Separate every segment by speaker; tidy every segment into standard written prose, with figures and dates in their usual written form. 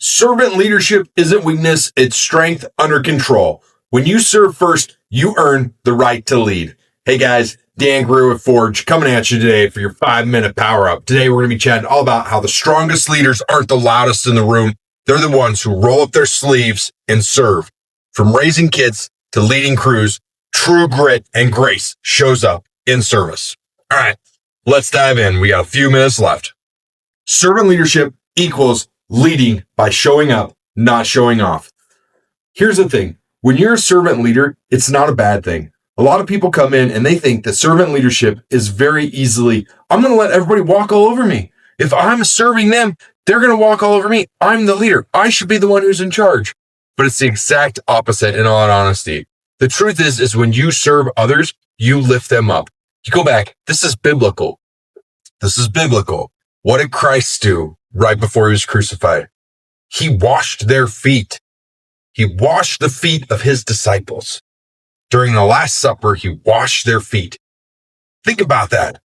Speaker 1: Servant leadership isn't weakness, it's strength under control. When you serve first, you earn the right to lead. Hey guys, Dan Greer with Forge coming at you today for your 5-minute power up. Today we're going to be chatting all about how the strongest leaders aren't the loudest in the room. They're the ones who roll up their sleeves and serve. From raising kids to leading crews, true grit and grace shows up in service. All right, let's dive in. We got a few minutes left. Servant leadership equals leading by showing up, not showing off. Here's the thing. When you're a servant leader, it's not a bad thing. A lot of people come in and they think that servant leadership is very easily, I'm going to let everybody walk all over me. If I'm serving them, they're going to walk all over me. I'm the leader. I should be the one who's in charge. But it's the exact opposite in all honesty. The truth is when you serve others, you lift them up. You go back. This is biblical. This is biblical. What did Christ do right before he was crucified? He washed their feet. He washed the feet of his disciples. During the Last Supper, he washed their feet. Think about that.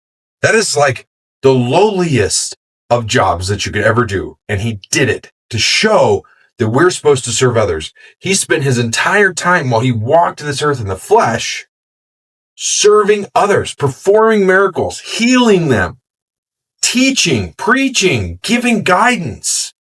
Speaker 1: That is like the lowliest of jobs that you could ever do. And he did it to show that we're supposed to serve others. He spent his entire time while he walked this earth in the flesh, serving others, performing miracles, healing them, teaching, preaching, giving guidance,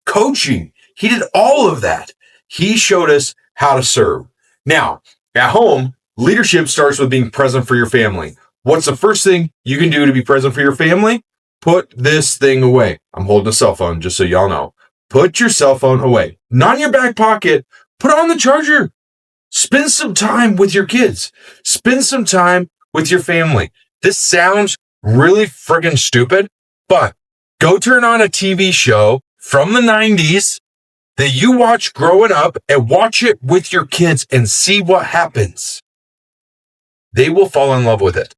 Speaker 1: coaching. He did all of that. He showed us how to serve. Now, at home, leadership starts with being present for your family. What's the first thing you can do to be present for your family? Put this thing away. I'm holding a cell phone, just so y'all know. Put your cell phone away. Not in your back pocket. Put it on the charger. Spend some time with your kids. Spend some time with your family. This sounds really friggin' stupid, but go turn on a TV show from the 90s that you watch growing up and watch it with your kids and see what happens. They will fall in love with it.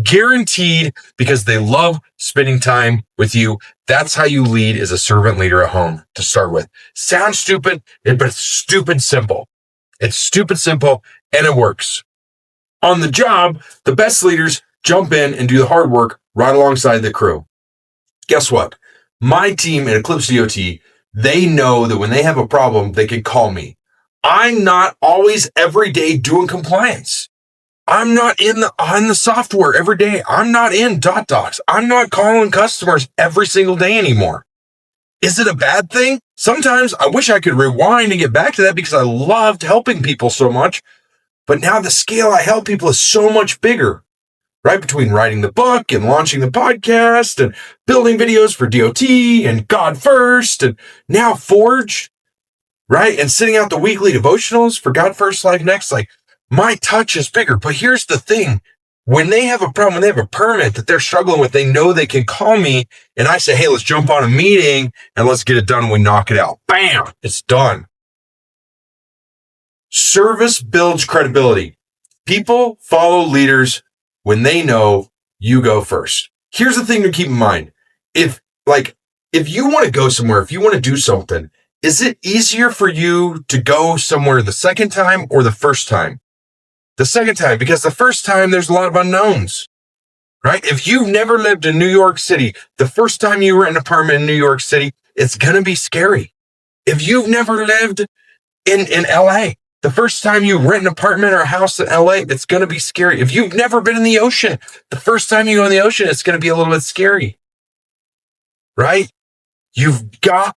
Speaker 1: Guaranteed, because they love spending time with you. That's how you lead as a servant leader at home to start with. Sounds stupid, but it's stupid simple. It's stupid simple and it works. On the job, the best leaders jump in and do the hard work right alongside the crew. Guess what? My team at Eclipse DOT, they know that when they have a problem, they can call me. I'm not always every day doing compliance. I'm not on the software every day. I'm not in docs. I'm not calling customers every single day anymore. Is it a bad thing? Sometimes I wish I could rewind and get back to that because I loved helping people so much. But now the scale I help people is so much bigger, right? Between writing the book and launching the podcast and building videos for DOT and God First and now Forge, right? And sending out the weekly devotionals for God First, Life Next. Like, my touch is bigger. But here's the thing. When they have a problem, when they have a permit that they're struggling with, they know they can call me and I say, hey, let's jump on a meeting and let's get it done and we knock it out. Bam, it's done. Service builds credibility. People follow leaders when they know you go first. Here's the thing to keep in mind. If you want to go somewhere, if you want to do something, is it easier for you to go somewhere the second time or the first time? The second time, because the first time there's a lot of unknowns, right? If you've never lived in New York City, the first time you rent an apartment in New York City, it's going to be scary. If you've never lived in LA, the first time you rent an apartment or a house in LA, it's going to be scary. If you've never been in the ocean, the first time you go in the ocean, it's going to be a little bit scary, right? You've got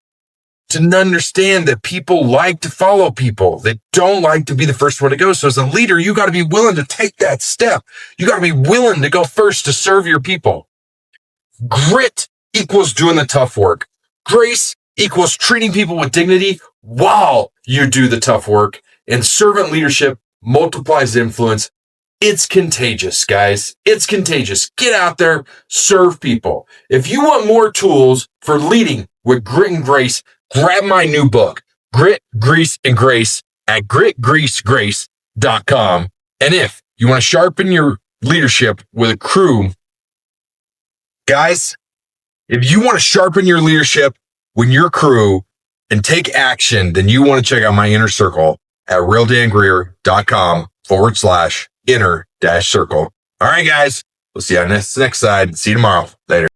Speaker 1: to understand that people like to follow people. They don't like to be the first one to go. So as a leader, you got to be willing to take that step. You got to be willing to go first to serve your people. Grit equals doing the tough work. Grace equals treating people with dignity while you do the tough work. And servant leadership multiplies influence. It's contagious, guys. It's contagious. Get out there, serve people. If you want more tools for leading with grit and grace, grab my new book, Grit, Grease, and Grace at gritgreasegrace.com. And if you want to sharpen your leadership with a crew, guys, if you want to sharpen your leadership with your crew and take action, then you want to check out my inner circle at realdangreer.com/inner-circle. All right, guys, we'll see you on this next side. See you tomorrow. Later.